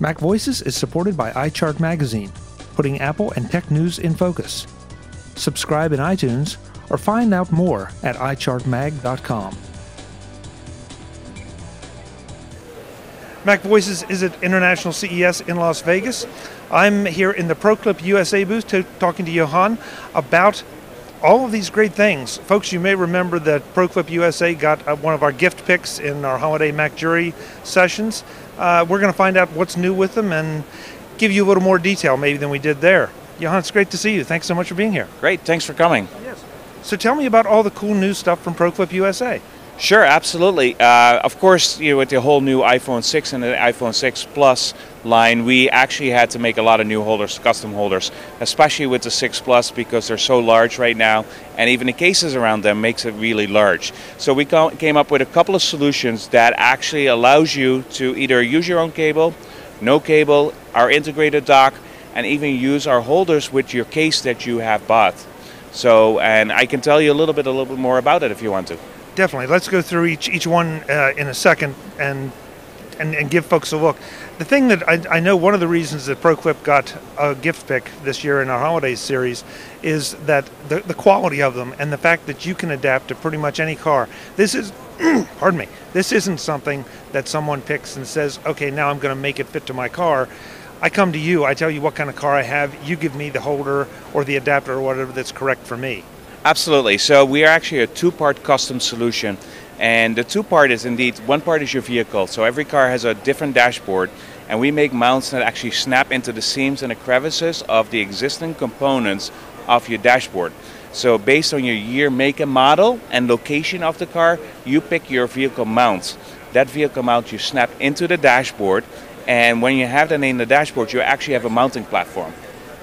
MacVoices is supported by iChart Magazine, putting Apple and tech news in focus. Subscribe in iTunes or find out more at iChartMag.com. MacVoices is at International CES in Las Vegas. I'm here in the ProClip USA booth talking to Johan about all of these great things. Folks, you may remember that ProClip USA got one of our gift picks in our holiday Mac Jury sessions. We're going to find out what's new with them and give you a little more detail maybe than we did there. Johan, it's great to see you. Thanks so much for being here. Great, thanks for coming. Yes. So tell me about all the cool new stuff from ProClip USA. Sure, absolutely. Of course, with the whole new iPhone 6 and the iPhone 6 Plus line, we actually had to make a lot of new holders, custom holders, especially with the 6 Plus because they're so large right now, and even the cases around them makes it really large. So we came up with a couple of solutions that actually allows you to either use your own cable, no cable, our integrated dock, and even use our holders with your case that you have bought. So, and I can tell you a little bit more about it if you want to. Definitely. Let's go through each one in a second and give folks a look. The thing that I know one of the reasons that ProClip got a gift pick this year in our holidays series is that the quality of them and the fact that you can adapt to pretty much any car. This is, pardon me, this isn't something that someone picks and says, okay, now I'm going to make it fit to my car. I come to you, I tell you what kind of car I have, you give me the holder or the adapter or whatever that's correct for me. Absolutely. So we are actually a two-part custom solution, and the two-part is indeed, one part is your vehicle. So every car has a different dashboard, and we make mounts that actually snap into the seams and the crevices of the existing components of your dashboard. So based on your year, make, and model and location of the car, you pick your vehicle mount. That vehicle mount you snap into the dashboard, and when you have that in the dashboard, you actually have a mounting platform.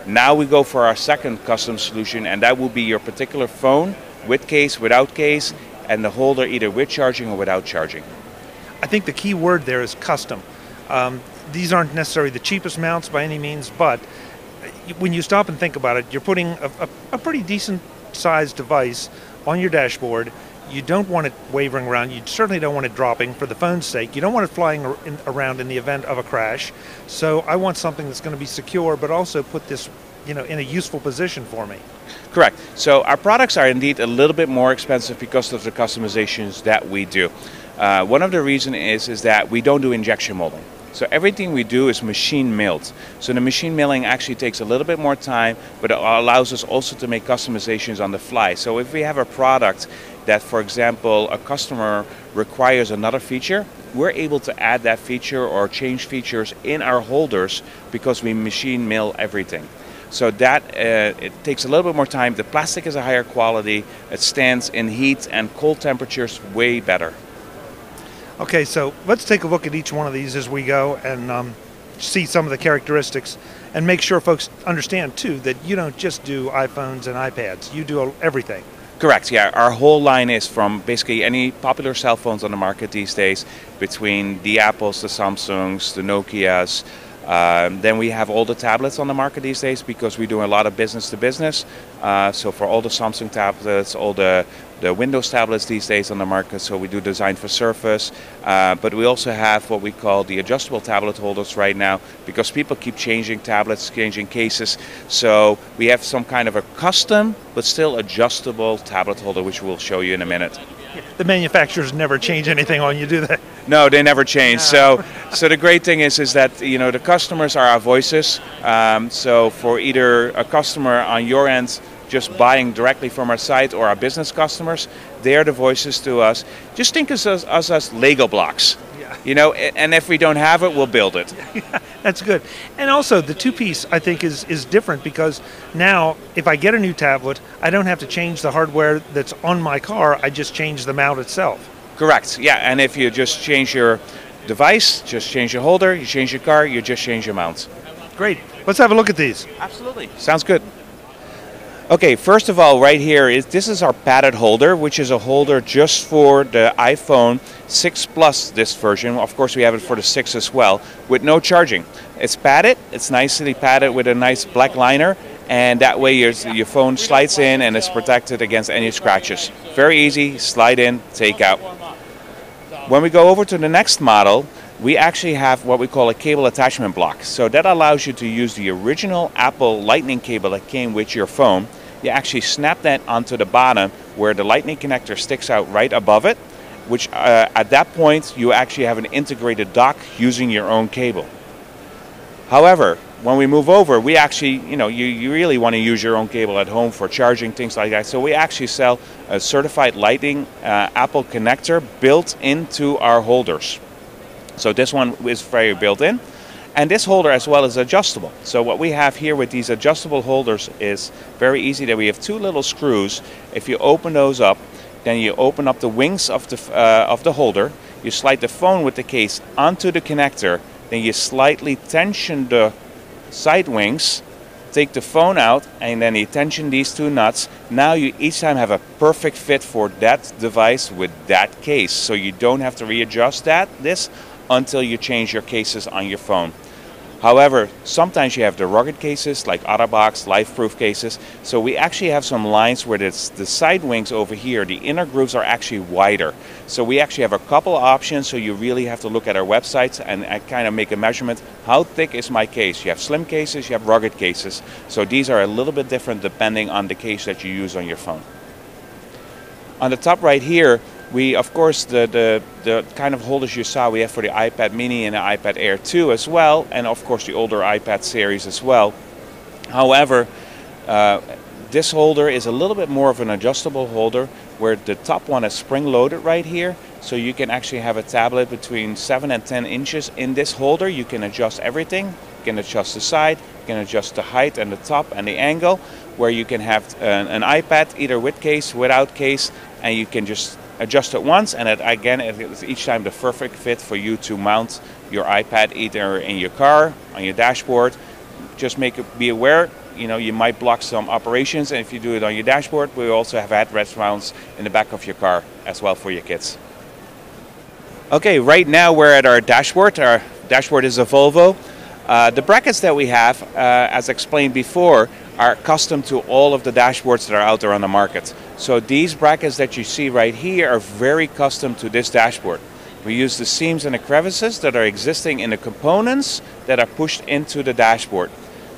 Now we go for our second custom solution, and that will be your particular phone with case, without case, and the holder either with charging or without charging. I think the key word there is custom. These aren't necessarily the cheapest mounts by any means, but when you stop and think about it, you're putting a pretty decent sized device on your dashboard. You don't want it wavering around. You certainly don't want it dropping for the phone's sake. You don't want it flying around in the event of a crash. So I want something that's going to be secure, but also put this, in a useful position for me. Correct. So our products are indeed a little bit more expensive because of the customizations that we do. One of the reasons is that we don't do injection molding. So everything we do is machine milled. So the machine milling actually takes a little bit more time, but it allows us also to make customizations on the fly. So if we have a product that, for example, a customer requires another feature, we're able to add that feature or change features in our holders because we machine mill everything. So that it takes a little bit more time. The plastic is a higher quality. It stands in heat and cold temperatures way better. Okay, so let's take a look at each one of these as we go and see some of the characteristics and make sure folks understand, too, that you don't just do iPhones and iPads. You do everything. Correct, yeah. Our whole line is from basically any popular cell phones on the market these days, between the Apples, the Samsungs, the Nokias. Then we have all the tablets on the market these days because we do a lot of business to business. So for all the Samsung tablets, all the Windows tablets these days on the market, so we do design for Surface. But we also have what we call the adjustable tablet holders right now because people keep changing tablets, changing cases. So we have some kind of a custom but still adjustable tablet holder, which we'll show you in a minute. The manufacturers never change anything on you, do they? No, they never change. So the great thing is that the customers are our voices. So for either a customer on your end just buying directly from our site or our business customers, they are the voices to us. Just think of us as Lego blocks. Yeah. And if we don't have it, we'll build it. That's good. And also the two-piece I think is different because now if I get a new tablet, I don't have to change the hardware that's on my car. I just change the mount itself. Correct. Yeah, and if you just change your device, just change your holder, you change your car, you just change your mount. Great. Let's have a look at these. Absolutely. Sounds good. Okay, first of all, right here, this is our padded holder, which is a holder just for the iPhone 6 Plus, this version. Of course, we have it for the 6 as well, with no charging. It's padded, it's nicely padded with a nice black liner, and that way your phone slides in and is protected against any scratches. Very easy, slide in, take out. When we go over to the next model, we actually have what we call a cable attachment block. So that allows you to use the original Apple Lightning cable that came with your phone. You actually snap that onto the bottom where the Lightning connector sticks out right above it, which at that point you actually have an integrated dock using your own cable. However, when we move over, we actually, you really want to use your own cable at home for charging, things like that. So we actually sell a certified Lightning Apple connector built into our holders. So this one is very built in. And this holder as well is adjustable. So what we have here with these adjustable holders is very easy. That we have two little screws. If you open those up, then you open up the wings of the holder. You slide the phone with the case onto the connector. Then you slightly tension the side wings, take the phone out, and then you tension these two nuts. Now you each time have a perfect fit for that device with that case. So you don't have to readjust this until you change your cases on your phone. However, sometimes you have the rugged cases like OtterBox, LifeProof cases. So we actually have some lines where the side wings over here, the inner grooves are actually wider. So we actually have a couple of options, so you really have to look at our websites and kind of make a measurement. How thick is my case? You have slim cases, you have rugged cases. So these are a little bit different depending on the case that you use on your phone. On the top right here, we, of course, the kind of holders you saw, we have for the iPad mini and the iPad Air 2 as well, and of course the older iPad series as well. However, this holder is a little bit more of an adjustable holder, where the top one is spring-loaded right here, so you can actually have a tablet between 7 and 10 inches in this holder. You can adjust everything. You can adjust the side, you can adjust the height and the top and the angle, where you can have an iPad either with case, without case, and you can just adjust it once, and again, it's each time the perfect fit for you to mount your iPad either in your car, on your dashboard. Just be aware, you might block some operations, and if you do it on your dashboard, we also have headrest mounts in the back of your car as well for your kids. Okay, right now we're at our dashboard. Our dashboard is a Volvo. The brackets that we have, as explained before, are custom to all of the dashboards that are out there on the market. So these brackets that you see right here are very custom to this dashboard. We use the seams and the crevices that are existing in the components that are pushed into the dashboard.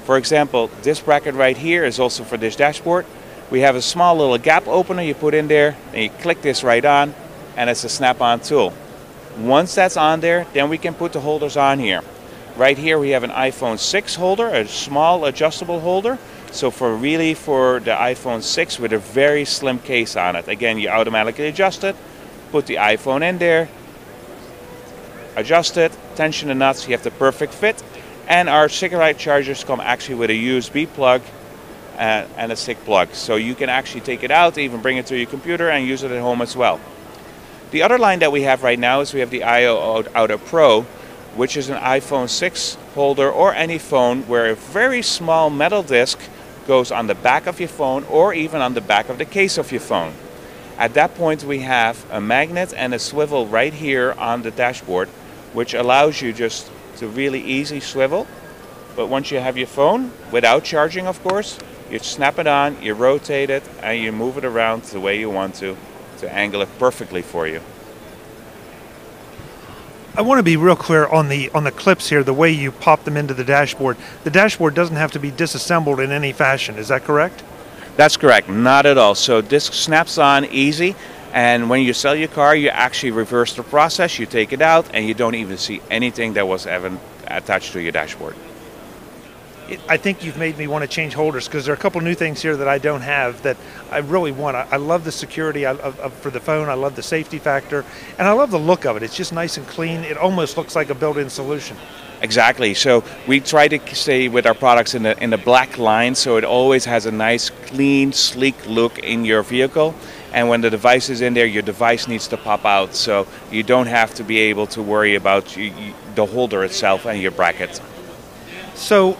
For example, this bracket right here is also for this dashboard. We have a small little gap opener you put in there, and you click this right on, and it's a snap-on tool. Once that's on there, then we can put the holders on here. Right here we have an iPhone 6 holder, a small adjustable holder. So for the iPhone 6 with a very slim case on it. Again, you automatically adjust it, put the iPhone in there, adjust it, tension the nuts, you have the perfect fit. And our cigarette chargers come actually with a USB plug and a stick plug. So you can actually take it out, even bring it to your computer and use it at home as well. The other line that we have right now is we have the iO Auto Pro, which is an iPhone 6 holder or any phone where a very small metal disc goes on the back of your phone or even on the back of the case of your phone. At that point we have a magnet and a swivel right here on the dashboard, which allows you just to really easy swivel. But once you have your phone, without charging of course, you snap it on, you rotate it, and you move it around the way you want to angle it perfectly for you. I want to be real clear on the clips here, the way you pop them into the dashboard. The dashboard doesn't have to be disassembled in any fashion, is that correct? That's correct, not at all. So this snaps on easy, and when you sell your car, you actually reverse the process, you take it out, and you don't even see anything that was ever attached to your dashboard. I think you've made me want to change holders, because there are a couple new things here that I don't have that I really want. I love the security for the phone. I love the safety factor, and I love the look of it. It's just nice and clean. It almost looks like a built-in solution. Exactly. So we try to stay with our products in the black line, so it always has a nice, clean, sleek look in your vehicle. And when the device is in there, your device needs to pop out, so you don't have to be able to worry about the holder itself and your bracket. So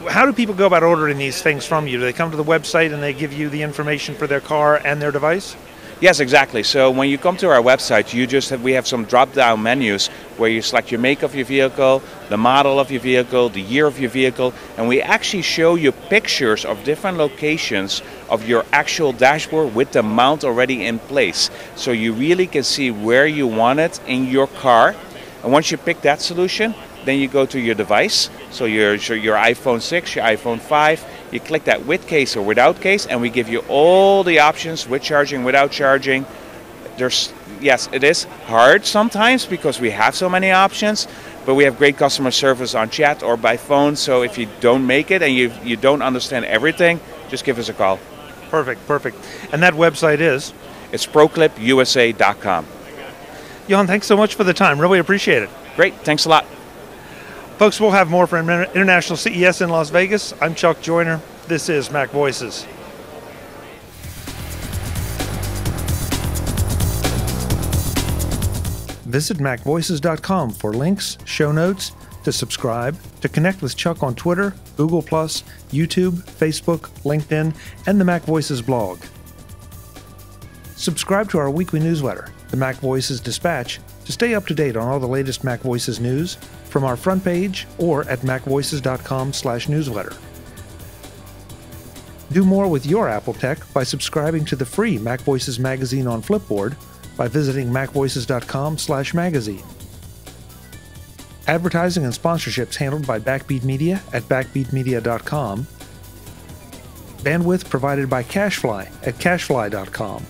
how do people go about ordering these things from you? Do they come to the website and they give you the information for their car and their device? Yes, exactly. So when you come to our website, we have some drop-down menus where you select your make of your vehicle, the model of your vehicle, the year of your vehicle, and we actually show you pictures of different locations of your actual dashboard with the mount already in place. So you really can see where you want it in your car. And once you pick that solution, then you go to your device, so your iPhone 6, your iPhone 5, you click that with case or without case, and we give you all the options, with charging, without charging. Yes, it is hard sometimes because we have so many options, but we have great customer service on chat or by phone, so if you don't make it and you don't understand everything, just give us a call. Perfect, perfect. And that website is? It's ProClipUSA.com. Johan, thanks so much for the time. Really appreciate it. Great, thanks a lot. Folks, we'll have more from International CES in Las Vegas. I'm Chuck Joyner. This is Mac Voices. Visit MacVoices.com for links, show notes, to subscribe, to connect with Chuck on Twitter, Google+, YouTube, Facebook, LinkedIn, and the Mac Voices blog. Subscribe to our weekly newsletter, the MacVoices Dispatch, to stay up to date on all the latest Mac Voices news from our front page or at macvoices.com/newsletter. Do more with your Apple tech by subscribing to the free Mac Voices magazine on Flipboard by visiting macvoices.com/magazine. Advertising and sponsorships handled by Backbeat Media at backbeatmedia.com. Bandwidth provided by CashFly at cashfly.com.